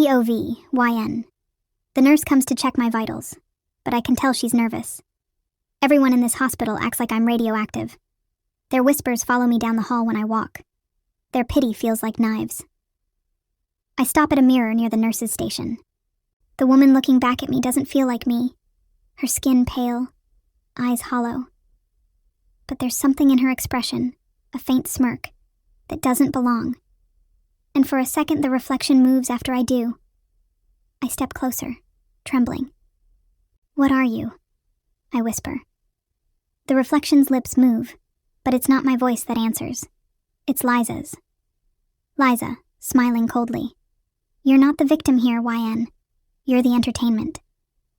POV, YN. The nurse comes to check my vitals, but I can tell she's nervous. Everyone in this hospital acts like I'm radioactive. Their whispers follow me down the hall when I walk. Their pity feels like knives. I stop at a mirror near the nurse's station. The woman looking back at me doesn't feel like me. Her skin pale, eyes hollow. But there's something in her expression, a faint smirk, that doesn't belong. And for a second the reflection moves after I do. I step closer, trembling. "What are you?" I whisper. The reflection's lips move, but it's not my voice that answers. It's Liza's. Liza, smiling coldly. "You're not the victim here, YN. You're the entertainment.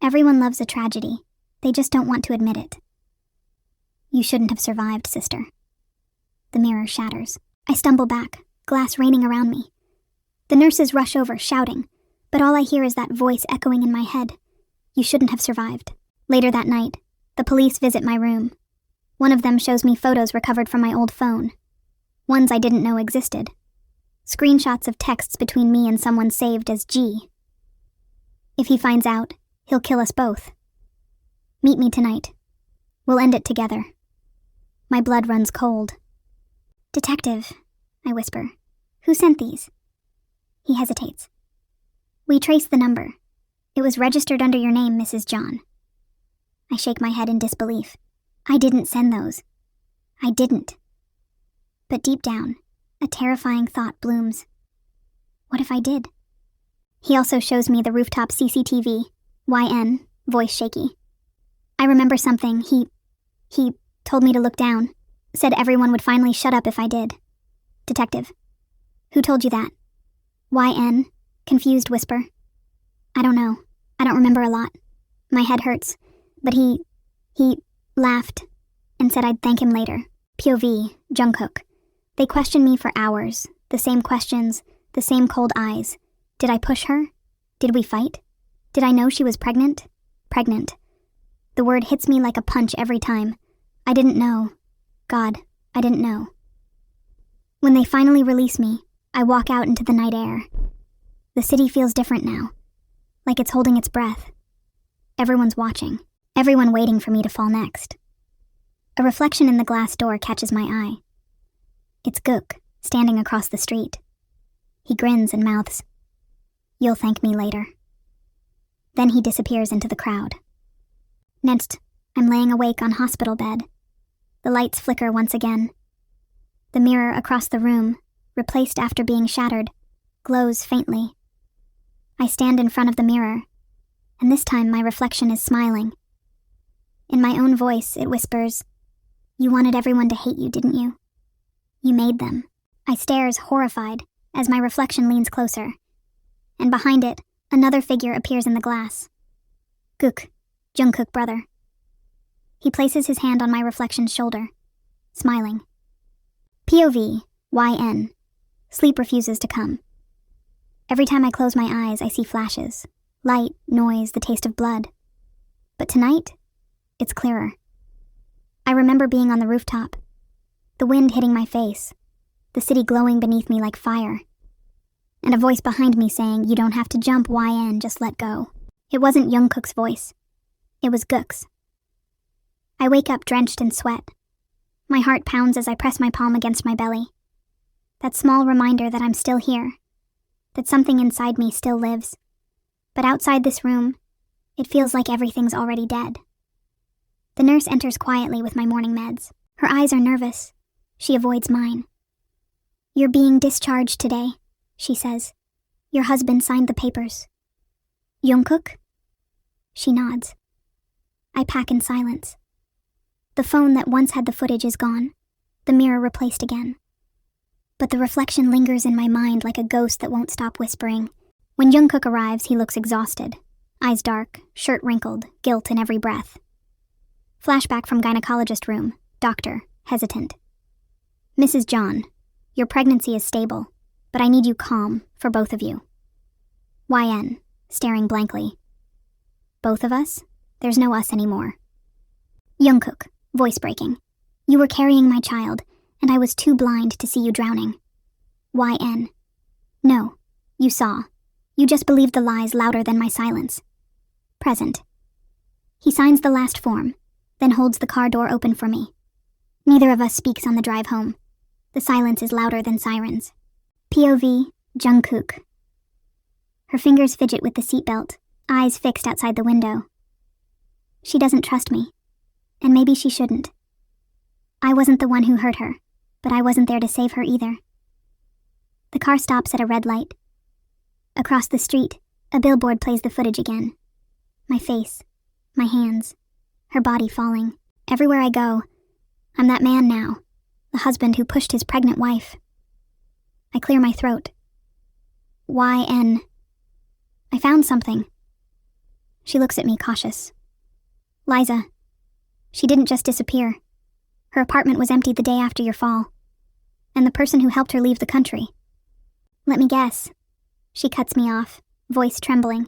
Everyone loves a tragedy. They just don't want to admit it." "You shouldn't have survived, sister." The mirror shatters. I stumble back, glass raining around me. The nurses rush over, shouting, but all I hear is that voice echoing in my head. "You shouldn't have survived." Later that night, the police visit my room. One of them shows me photos recovered from my old phone. Ones I didn't know existed. Screenshots of texts between me and someone saved as G. If he finds out, he'll kill us both. Meet me tonight. We'll end it together. My blood runs cold. "Detective," I whisper. "Who sent these?" He hesitates. "We traced the number. It was registered under your name, Mrs. John." I shake my head in disbelief. I didn't send those. I didn't. But deep down, a terrifying thought blooms. What if I did? He also shows me the rooftop CCTV. YN, voice shaky. I remember something. He told me to look down. Said everyone would finally shut up if I did. "Detective, who told you that?" YN, confused whisper. "I don't know. I don't remember a lot. My head hurts. But he laughed and said I'd thank him later." POV, Jungkook. They questioned me for hours. The same questions, the same cold eyes. Did I push her? Did we fight? Did I know she was pregnant? Pregnant. The word hits me like a punch every time. I didn't know. God, I didn't know. When they finally release me, I walk out into the night air. The city feels different now, like it's holding its breath. Everyone's watching, everyone waiting for me to fall next. A reflection in the glass door catches my eye. It's Gook, standing across the street. He grins and mouths, "You'll thank me later." Then he disappears into the crowd. Next, I'm laying awake on hospital bed. The lights flicker once again. The mirror across the room, replaced after being shattered, glows faintly. I stand in front of the mirror, and this time my reflection is smiling. In my own voice, it whispers, "You wanted everyone to hate you, didn't you? You made them." I stares horrified as my reflection leans closer, and behind it, another figure appears in the glass. Gook, Jungkook brother. He places his hand on my reflection's shoulder, smiling. POV, YN. Sleep refuses to come. Every time I close my eyes, I see flashes. Light, noise, the taste of blood. But tonight, it's clearer. I remember being on the rooftop, the wind hitting my face, the city glowing beneath me like fire, and a voice behind me saying, "You don't have to jump, YN, just let go." It wasn't Jungkook's voice. It was Gook's. I wake up drenched in sweat. My heart pounds as I press my palm against my belly. That small reminder that I'm still here, that something inside me still lives. But outside this room, it feels like everything's already dead. The nurse enters quietly with my morning meds. Her eyes are nervous. She avoids mine. "You're being discharged today," she says. "Your husband signed the papers." "Jungkook?" She nods. I pack in silence. The phone that once had the footage is gone, the mirror replaced again. But the reflection lingers in my mind like a ghost that won't stop whispering. When Jungkook arrives, he looks exhausted. Eyes dark, shirt wrinkled, guilt in every breath. Flashback from gynecologist room. Doctor, hesitant. "Mrs. John, your pregnancy is stable, but I need you calm for both of you." YN, staring blankly. "Both of us? There's no us anymore." Jungkook, voice breaking. "You were carrying my child, and I was too blind to see you drowning." YN. "No, you saw. You just believed the lies louder than my silence. Present. He signs the last form, then holds the car door open for me. Neither of us speaks on the drive home. The silence is louder than sirens. POV, Jungkook. Her fingers fidget with the seatbelt, eyes fixed outside the window. She doesn't trust me, and maybe she shouldn't. I wasn't the one who hurt her, but I wasn't there to save her either. The car stops at a red light. Across the street, a billboard plays the footage again. My face, my hands, her body falling. Everywhere I go, I'm that man now, the husband who pushed his pregnant wife. I clear my throat. YN. I found something. She looks at me cautious. Liza, she didn't just disappear. Her apartment was empty the day after your fall, and the person who helped her leave the country. Let me guess. She cuts me off, voice trembling.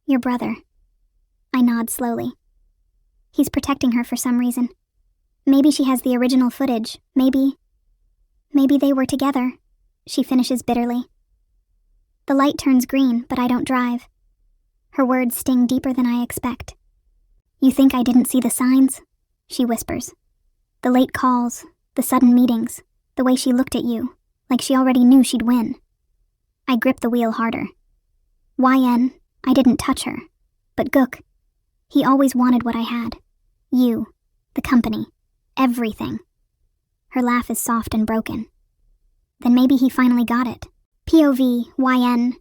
Your brother. I nod slowly. He's protecting her for some reason. Maybe she has the original footage. Maybe they were together. She finishes bitterly. The light turns green, but I don't drive. Her words sting deeper than I expect. You think I didn't see the signs? She whispers. The late calls, the sudden meetings, the way she looked at you, like she already knew she'd win. I grip the wheel harder. YN, I didn't touch her. But Gook, he always wanted what I had. You, the company, everything. Her laugh is soft and broken. Then maybe he finally got it. POV, YN.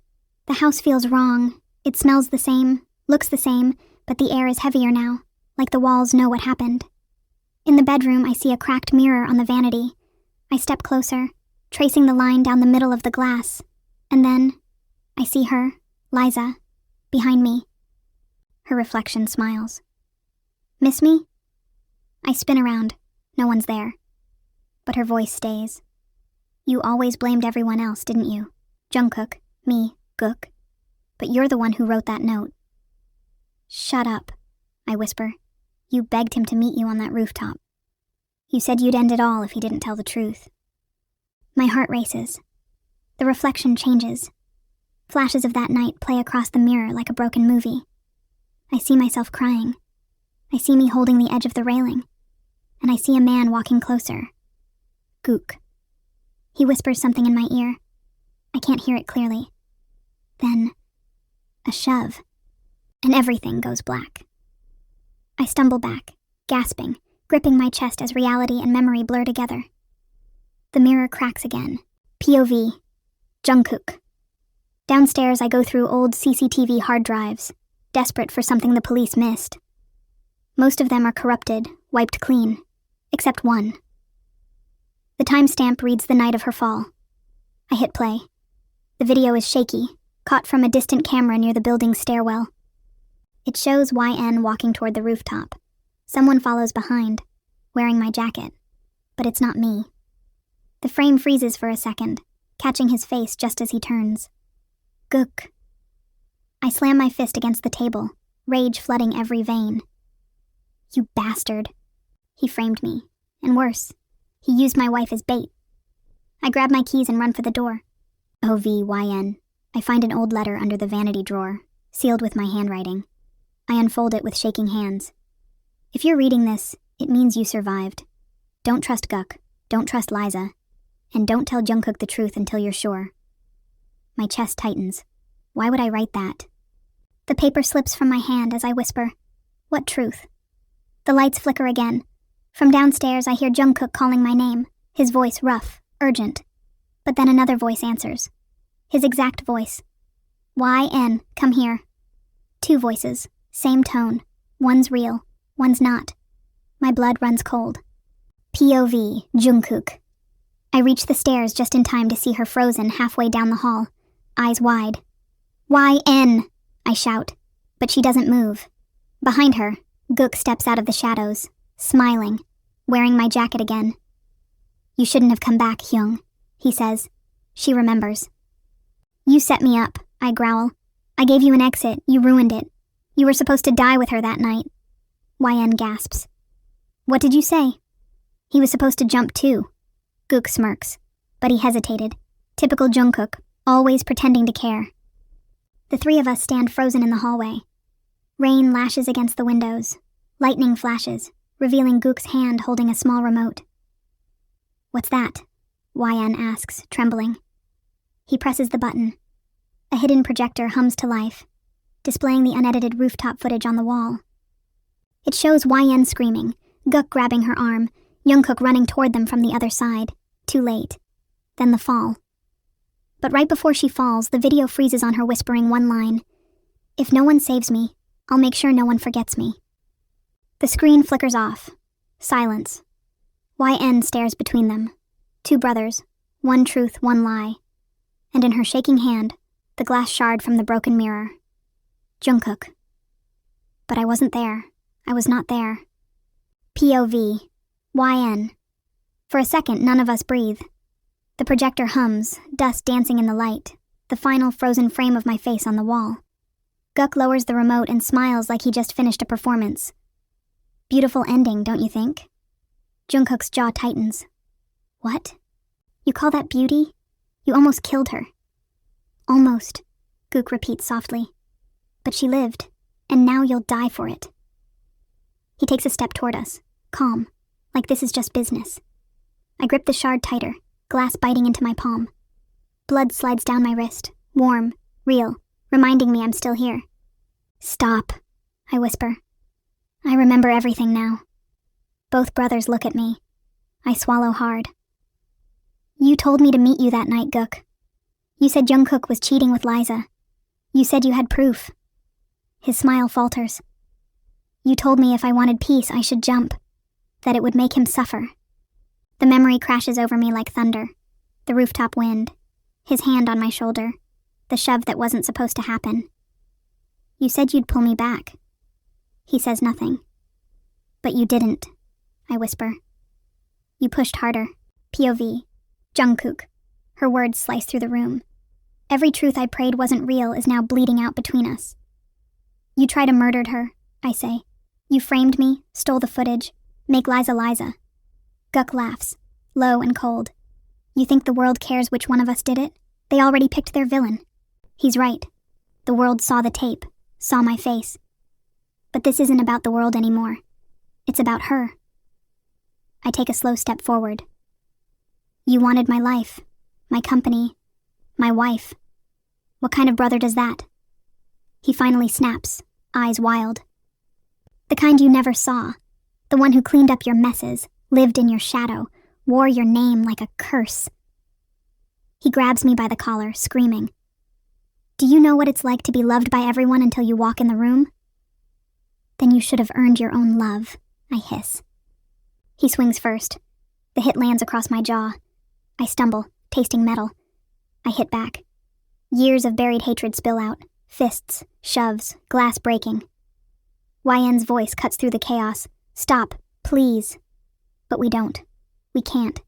The house feels wrong. It smells the same, looks the same, but the air is heavier now, like the walls know what happened. In the bedroom, I see a cracked mirror on the vanity. I step closer, tracing the line down the middle of the glass. And then, I see her, Liza, behind me. Her reflection smiles. Miss me? I spin around. No one's there. But her voice stays. You always blamed everyone else, didn't you? Jungkook, me, Gook. But you're the one who wrote that note. Shut up, I whisper. You begged him to meet you on that rooftop. You said you'd end it all if he didn't tell the truth. My heart races. The reflection changes. Flashes of that night play across the mirror like a broken movie. I see myself crying. I see me holding the edge of the railing. And I see a man walking closer. Gook. He whispers something in my ear. I can't hear it clearly. Then, a shove. And everything goes black. I stumble back, gasping, gripping my chest as reality and memory blur together. The mirror cracks again. POV. Jungkook. Downstairs, I go through old CCTV hard drives, desperate for something the police missed. Most of them are corrupted, wiped clean, except one. The timestamp reads the night of her fall. I hit play. The video is shaky, caught from a distant camera near the building's stairwell. It shows YN walking toward the rooftop. Someone follows behind, wearing my jacket. But it's not me. The frame freezes for a second, catching his face just as he turns. Gook. I slam my fist against the table, rage flooding every vein. You bastard. He framed me. And worse, he used my wife as bait. I grab my keys and run for the door. OVYN. I find an old letter under the vanity drawer, sealed with my handwriting. I unfold it with shaking hands. If you're reading this, it means you survived. Don't trust Gook. Don't trust Liza. And don't tell Jungkook the truth until you're sure. My chest tightens. Why would I write that? The paper slips from my hand as I whisper, What truth? The lights flicker again. From downstairs, I hear Jungkook calling my name, his voice rough, urgent. But then another voice answers. His exact voice. YN, come here. Two voices, same tone. One's real, one's not. My blood runs cold. POV, Jungkook. I reach the stairs just in time to see her frozen halfway down the hall, eyes wide. YN, I shout, but she doesn't move. Behind her, Gook steps out of the shadows, smiling, wearing my jacket again. You shouldn't have come back, Hyung, he says. She remembers. You set me up, I growl. I gave you an exit, you ruined it. You were supposed to die with her that night. YN gasps. What did you say? He was supposed to jump too. Gook smirks, but he hesitated. Typical Jungkook, always pretending to care. The three of us stand frozen in the hallway. Rain lashes against the windows. Lightning flashes, revealing Gook's hand holding a small remote. "What's that?" YN asks, trembling. He presses the button. A hidden projector hums to life, displaying the unedited rooftop footage on the wall. It shows YN screaming, Gook grabbing her arm, Jungkook running toward them from the other side. Too late. Then the fall. But right before she falls, the video freezes on her whispering one line. "If no one saves me, I'll make sure no one forgets me." The screen flickers off. Silence. YN stares between them. Two brothers. One truth, one lie. And in her shaking hand, the glass shard from the broken mirror. Jungkook. But I wasn't there. I was not there. POV. YN. For a second, none of us breathe. The projector hums, dust dancing in the light, the final frozen frame of my face on the wall. Gook lowers the remote and smiles like he just finished a performance. Beautiful ending, don't you think? Jungkook's jaw tightens. What? You call that beauty? You almost killed her. Almost, Gook repeats softly. But she lived, and now you'll die for it. He takes a step toward us, calm, like this is just business. I grip the shard tighter, glass biting into my palm. Blood slides down my wrist, warm, real, reminding me I'm still here. "Stop," I whisper. I remember everything now. Both brothers look at me. I swallow hard. "You told me to meet you that night, Gook. You said Jungkook was cheating with Liza. You said you had proof." His smile falters. "You told me if I wanted peace, I should jump, that it would make him suffer." The memory crashes over me like thunder. The rooftop wind, his hand on my shoulder, the shove that wasn't supposed to happen. "You said you'd pull me back." He says nothing. "But you didn't," I whisper. "You pushed harder." POV. Jungkook. Her words slice through the room. Every truth I prayed wasn't real is now bleeding out between us. "You tried to murder her," I say. "You framed me, stole the footage, make Liza Liza." Gook laughs, low and cold. "You think the world cares which one of us did it? They already picked their villain." He's right. The world saw the tape, saw my face. But this isn't about the world anymore. It's about her. I take a slow step forward. "You wanted my life, my company, my wife. What kind of brother does that?" He finally snaps, eyes wild. "The kind you never saw. The one who cleaned up your messes, lived in your shadow, wore your name like a curse." He grabs me by the collar, screaming. "Do you know what it's like to be loved by everyone until you walk in the room?" "Then you should have earned your own love," I hiss. He swings first. The hit lands across my jaw. I stumble, tasting metal. I hit back. Years of buried hatred spill out. Fists, shoves, glass breaking. YN's voice cuts through the chaos. "Stop, please." But we don't. We can't.